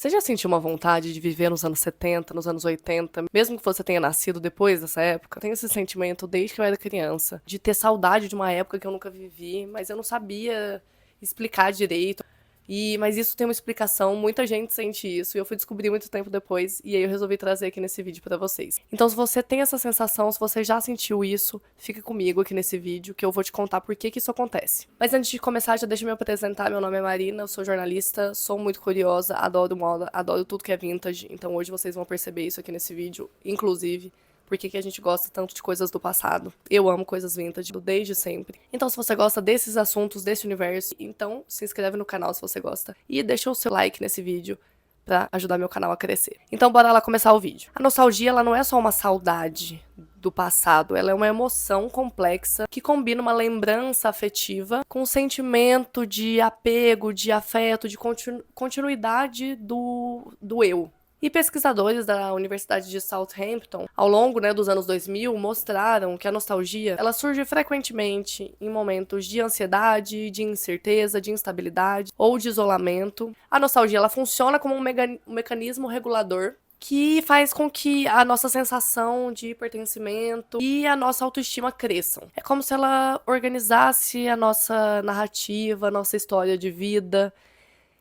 Você já sentiu uma vontade de viver nos anos 70, nos anos 80, mesmo que você tenha nascido depois dessa época? Tenho esse sentimento desde que eu era criança, de ter saudade de uma época que eu nunca vivi, mas eu não sabia explicar direito. Mas isso tem uma explicação, muita gente sente isso, e eu fui descobrir muito tempo depois, e aí eu resolvi trazer aqui nesse vídeo pra vocês. Então, se você tem essa sensação, se você já sentiu isso, fica comigo aqui nesse vídeo, que eu vou te contar por que isso acontece. Mas antes de começar, já deixa eu me apresentar, meu nome é Marina, eu sou jornalista, sou muito curiosa, adoro moda, adoro tudo que é vintage, então hoje vocês vão perceber isso aqui nesse vídeo, inclusive por que a gente gosta tanto de coisas do passado. Eu amo coisas vintage desde sempre. Então, se você gosta desses assuntos, desse universo, então se inscreve no canal se você gosta. E deixa o seu like nesse vídeo pra ajudar meu canal a crescer. Então, bora lá começar o vídeo. A nostalgia, ela não é só uma saudade do passado, ela é uma emoção complexa que combina uma lembrança afetiva com um sentimento de apego, de afeto, de continuidade do eu. E pesquisadores da Universidade de Southampton, ao longo dos anos 2000, mostraram que a nostalgia ela surge frequentemente em momentos de ansiedade, de incerteza, de instabilidade ou de isolamento. A nostalgia ela funciona como um mecanismo regulador que faz com que a nossa sensação de pertencimento e a nossa autoestima cresçam. É como se ela organizasse a nossa narrativa, a nossa história de vida.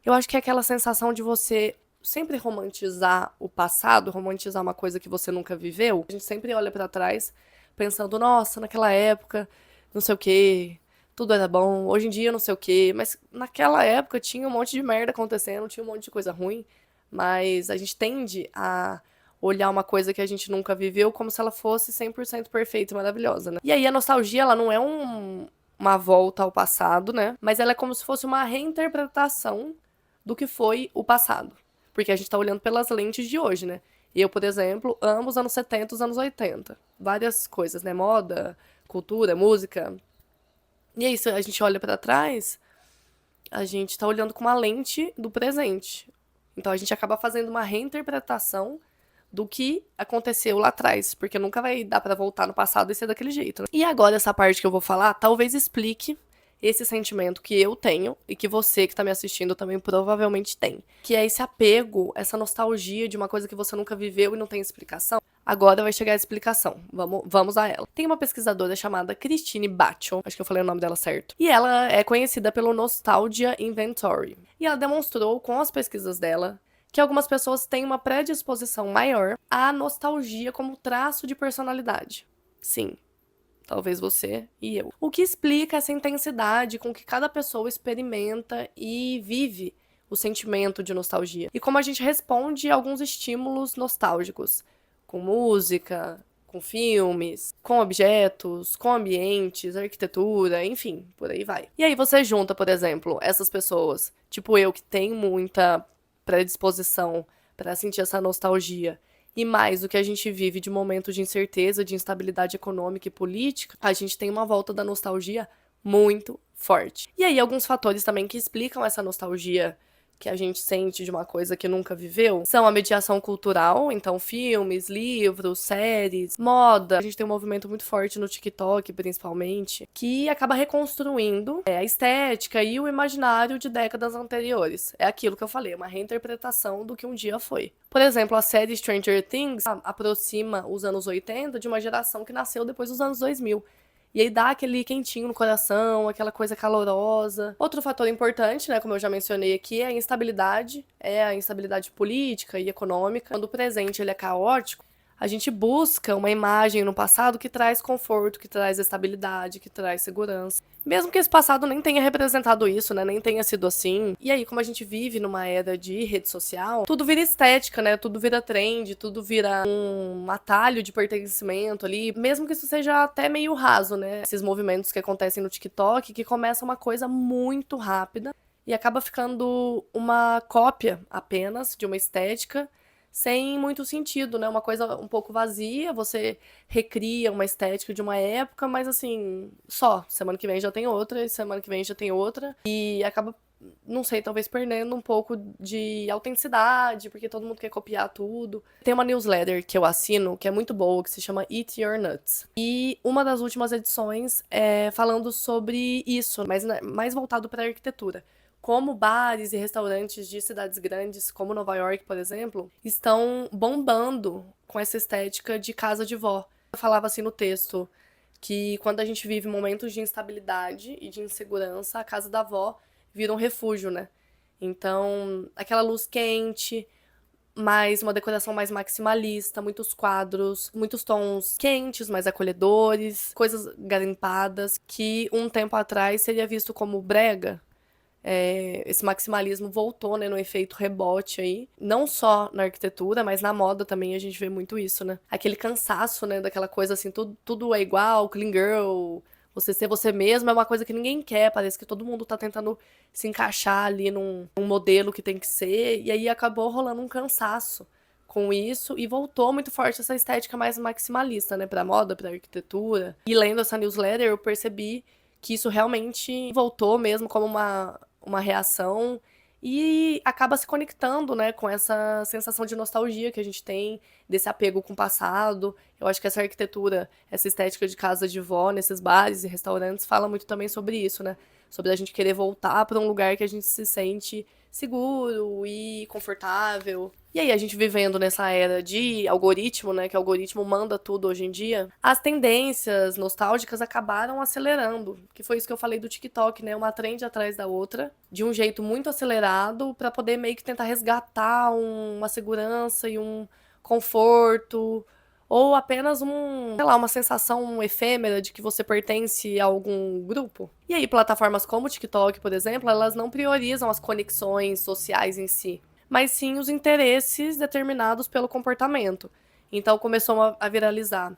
Eu acho que é aquela sensação de você sempre romantizar o passado, romantizar uma coisa que você nunca viveu. A gente sempre olha pra trás pensando, nossa, naquela época, não sei o quê, tudo era bom, hoje em dia não sei o quê, mas naquela época tinha um monte de merda acontecendo, tinha um monte de coisa ruim, mas a gente tende a olhar uma coisa que a gente nunca viveu como se ela fosse 100% perfeita e maravilhosa, né? E aí a nostalgia, ela não é uma volta ao passado, né? Mas ela é como se fosse uma reinterpretação do que foi o passado. Porque a gente tá olhando pelas lentes de hoje, né? Eu, por exemplo, amo os anos 70 e os anos 80. Várias coisas, né? Moda, cultura, música. E é isso, a gente olha pra trás, a gente tá olhando com uma lente do presente. Então a gente acaba fazendo uma reinterpretação do que aconteceu lá atrás, porque nunca vai dar pra voltar no passado e ser daquele jeito, né? E agora essa parte que eu vou falar, talvez explique esse sentimento que eu tenho e que você que tá me assistindo também provavelmente tem. Que é esse apego, essa nostalgia de uma coisa que você nunca viveu e não tem explicação. Agora vai chegar a explicação. Vamos a ela. Tem uma pesquisadora chamada Christine Bachel, acho que eu falei o nome dela certo. E ela é conhecida pelo Nostalgia Inventory. E ela demonstrou com as pesquisas dela que algumas pessoas têm uma predisposição maior à nostalgia como traço de personalidade. Sim, talvez você e eu. O que explica essa intensidade com que cada pessoa experimenta e vive o sentimento de nostalgia. E como a gente responde a alguns estímulos nostálgicos. Com música, com filmes, com objetos, com ambientes, arquitetura, enfim, por aí vai. E aí você junta, por exemplo, essas pessoas, tipo eu que tenho muita predisposição para sentir essa nostalgia, e mais o que a gente vive de momentos de incerteza, de instabilidade econômica e política, a gente tem uma volta da nostalgia muito forte. E aí, alguns fatores também que explicam essa nostalgia que a gente sente de uma coisa que nunca viveu são a mediação cultural, então filmes, livros, séries, moda. A gente tem um movimento muito forte no TikTok, principalmente, que acaba reconstruindo a estética e o imaginário de décadas anteriores. É aquilo que eu falei, uma reinterpretação do que um dia foi. Por exemplo, a série Stranger Things aproxima os anos 80 de uma geração que nasceu depois dos anos 2000. E aí dá aquele quentinho no coração, aquela coisa calorosa. Outro fator importante, né, como eu já mencionei aqui, é a instabilidade política e econômica. Quando o presente ele é caótico, a gente busca uma imagem no passado que traz conforto, que traz estabilidade, que traz segurança. Mesmo que esse passado nem tenha representado isso, né? Nem tenha sido assim. E aí, como a gente vive numa era de rede social, tudo vira estética, né? Tudo vira trend, tudo vira um atalho de pertencimento ali. Mesmo que isso seja até meio raso, né? Esses movimentos que acontecem no TikTok, que começa uma coisa muito rápida e acaba ficando uma cópia apenas de uma estética sem muito sentido, né? Uma coisa um pouco vazia, você recria uma estética de uma época, mas assim, só. Semana que vem já tem outra, e semana que vem já tem outra. E acaba, não sei, talvez perdendo um pouco de autenticidade, porque todo mundo quer copiar tudo. Tem uma newsletter que eu assino, que é muito boa, que se chama Eat Your Nuts. E uma das últimas edições é falando sobre isso, mas mais voltado para arquitetura. como bares e restaurantes de cidades grandes, como Nova York, por exemplo, estão bombando com essa estética de casa de vó. Eu falava assim no texto que quando a gente vive momentos de instabilidade e de insegurança, a casa da avó vira um refúgio, né? Então, aquela luz quente, mais uma decoração mais maximalista, muitos quadros, muitos tons quentes, mais acolhedores, coisas garimpadas, que um tempo atrás seria visto como brega. Esse maximalismo voltou, né, no efeito rebote aí. Não só na arquitetura, mas na moda também a gente vê muito isso, né? Aquele cansaço, né, daquela coisa assim, tudo é igual, clean girl, você ser você mesmo é uma coisa que ninguém quer, parece que todo mundo tá tentando se encaixar ali num modelo que tem que ser, e aí acabou rolando um cansaço com isso, e voltou muito forte essa estética mais maximalista, né, pra moda, pra arquitetura. E lendo essa newsletter, eu percebi que isso realmente voltou mesmo como uma reação e acaba se conectando, né, com essa sensação de nostalgia que a gente tem, desse apego com o passado. Eu acho que essa arquitetura, essa estética de casa de vó, nesses bares e restaurantes, fala muito também sobre isso, né? Sobre a gente querer voltar para um lugar que a gente se sente seguro e confortável. E aí, a gente vivendo nessa era de algoritmo, né, que o algoritmo manda tudo hoje em dia, as tendências nostálgicas acabaram acelerando, que foi isso que eu falei do TikTok, né, uma trend atrás da outra, de um jeito muito acelerado, para poder meio que tentar resgatar uma segurança e um conforto, ou apenas sei lá, uma sensação efêmera de que você pertence a algum grupo. E aí, plataformas como o TikTok, por exemplo, elas não priorizam as conexões sociais em si, mas sim os interesses determinados pelo comportamento. Então começou a viralizar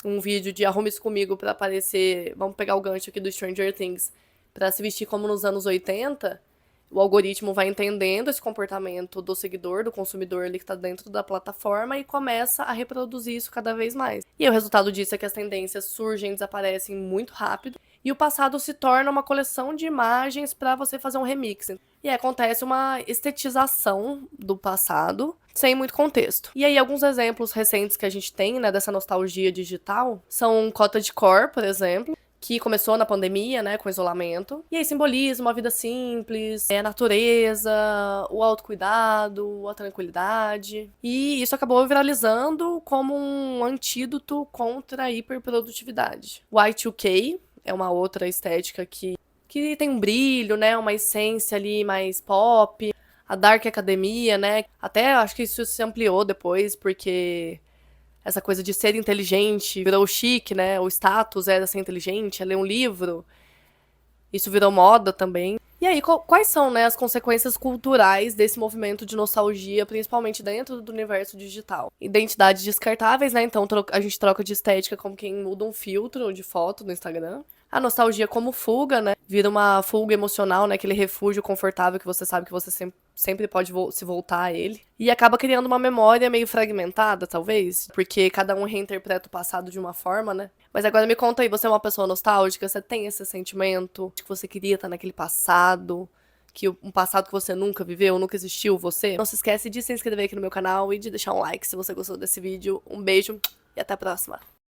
um vídeo de arrume-se comigo pra aparecer, vamos pegar o gancho aqui do Stranger Things, pra se vestir como nos anos 80. O algoritmo vai entendendo esse comportamento do seguidor, do consumidor ali que tá dentro da plataforma e começa a reproduzir isso cada vez mais. E aí, o resultado disso é que as tendências surgem e desaparecem muito rápido e o passado se torna uma coleção de imagens para você fazer um remix. E aí acontece uma estetização do passado sem muito contexto. E aí, alguns exemplos recentes que a gente tem, né, dessa nostalgia digital são cottagecore, por exemplo, que começou na pandemia, né, com isolamento. E aí simboliza uma vida simples, a natureza, o autocuidado, a tranquilidade. E isso acabou viralizando como um antídoto contra a hiperprodutividade. O Y2K é uma outra estética que tem um brilho, né, uma essência ali mais pop. A Dark Academia, né, até acho que isso se ampliou depois, porque essa coisa de ser inteligente virou chique, né? O status era ser inteligente, é ler um livro. Isso virou moda também. E aí, quais são, né, as consequências culturais desse movimento de nostalgia, principalmente dentro do universo digital? Identidades descartáveis, né? Então a gente troca de estética como quem muda um filtro de foto no Instagram. A nostalgia como fuga, né? Vira uma fuga emocional, né? Aquele refúgio confortável que você sabe que você sempre pode se voltar a ele. E acaba criando uma memória meio fragmentada, talvez, porque cada um reinterpreta o passado de uma forma, né? Mas agora me conta aí, você é uma pessoa nostálgica? Você tem esse sentimento de que você queria estar naquele passado? Que um passado que você nunca viveu, nunca existiu você? Não se esquece de se inscrever aqui no meu canal e de deixar um like se você gostou desse vídeo. Um beijo e até a próxima!